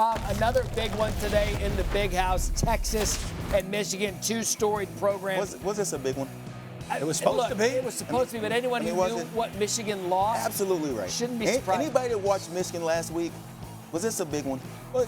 Another big one today in the big house, Texas and Michigan, two-storied program. Was this a big one? It was supposed to be. It was supposed to be, but anyone who knew what Michigan lost absolutely right. Shouldn't be surprised. Anybody that watched Michigan last week, was this a big one?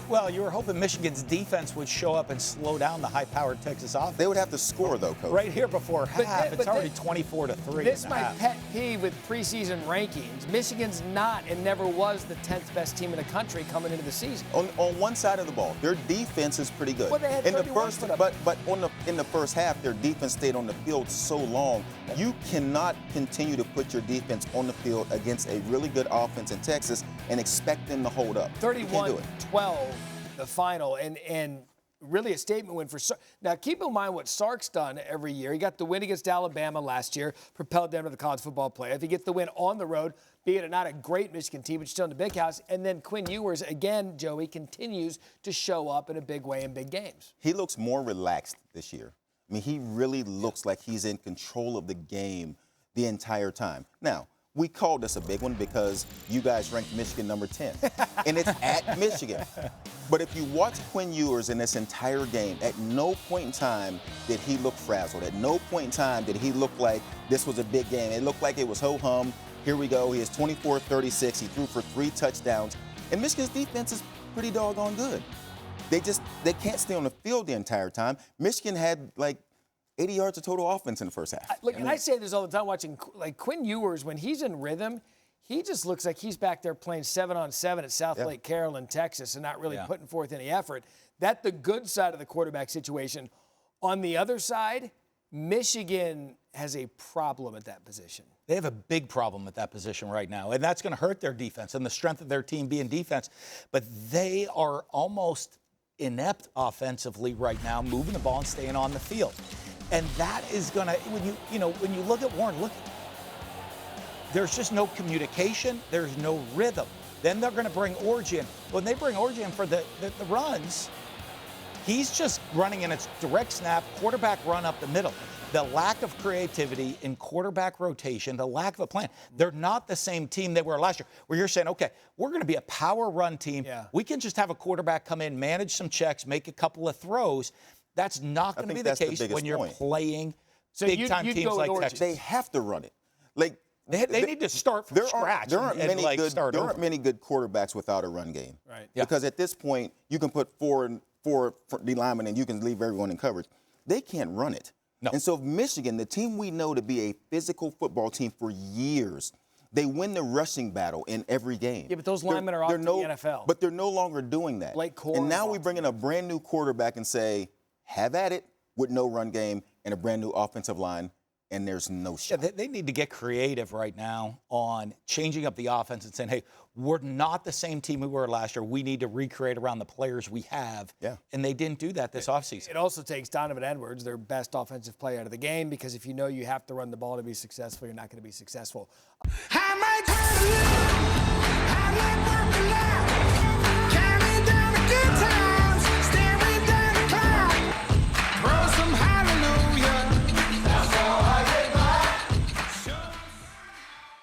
Well, you were hoping Michigan's defense would show up and slow down the high-powered Texas offense. They would have to score, though, Coach. Right here before half, it's already 24-3. This is my pet peeve with preseason rankings. Michigan's not and never was the 10th best team in the country coming into the season. On one side of the ball, their defense is pretty good. Well, they had in the 31 first, put up. but in the first half, their defense stayed on the field so long. You cannot continue to put your defense on the field against a really good offense in Texas and expect them to hold up. 31-12, the final, and really a statement win for Sark. Now, keep in mind what Sark's done every year. He got the win against Alabama last year, propelled them to the college football playoff. He gets the win on the road, be it not a great Michigan team, but still in the big house. And then Quinn Ewers, again, Joey, continues to show up in a big way in big games. He looks more relaxed this year. I mean, he really looks like he's in control of the game the entire time. Now, we called this a big one because you guys ranked Michigan number 10, and it's at Michigan. But if you watch Quinn Ewers in this entire game, at no point in time did he look frazzled. At no point in time did he look like this was a big game. It looked like it was ho-hum. Here we go. He is 24-36. He threw for 3 touchdowns. And Michigan's defense is pretty doggone good. They can't stay on the field the entire time. Michigan had like 80 yards of total offense in the first half. Look, and I say this all the time watching, like, Quinn Ewers, when he's in rhythm, he just looks like he's back there playing 7-on-7 at South Lake Carroll, Texas, and not really putting forth any effort. That's the good side of the quarterback situation. On the other side, Michigan has a problem at that position. They have a big problem at that position right now, and that's going to hurt their defense and the strength of their team being defense. But they are almost inept offensively right now, moving the ball and staying on the field. And that is going to, when you look at Warren, there's just no communication. There's no rhythm. Then they're going to bring Orji in. When they bring Orji in for the runs, he's just running in its direct snap, quarterback run up the middle. The lack of creativity in quarterback rotation, the lack of a plan. They're not the same team they were last year, where you're saying, okay, we're going to be a power run team. Yeah. We can just have a quarterback come in, manage some checks, make a couple of throws. That's not going to be the case when you're playing big-time teams like Texas. They have to run it. Like they need to start from scratch. There aren't many good quarterbacks without a run game. Right. Yeah. Because at this point, you can put four D linemen and you can leave everyone in coverage. They can't run it. No. And so Michigan, the team we know to be a physical football team for years, they win the rushing battle in every game. Yeah, but those linemen are off to the NFL. But they're no longer doing that. And now we bring in a brand new quarterback and say, have at it with no run game and a brand new offensive line, and there's no shot. Yeah, they need to get creative right now on changing up the offense and saying, hey, we're not the same team we were last year. We need to recreate around the players we have. Yeah. And they didn't do that this offseason. It also takes Donovan Edwards, their best offensive player out of the game, because if you know you have to run the ball to be successful, you're not going to be successful. I might turn it, I might work it out.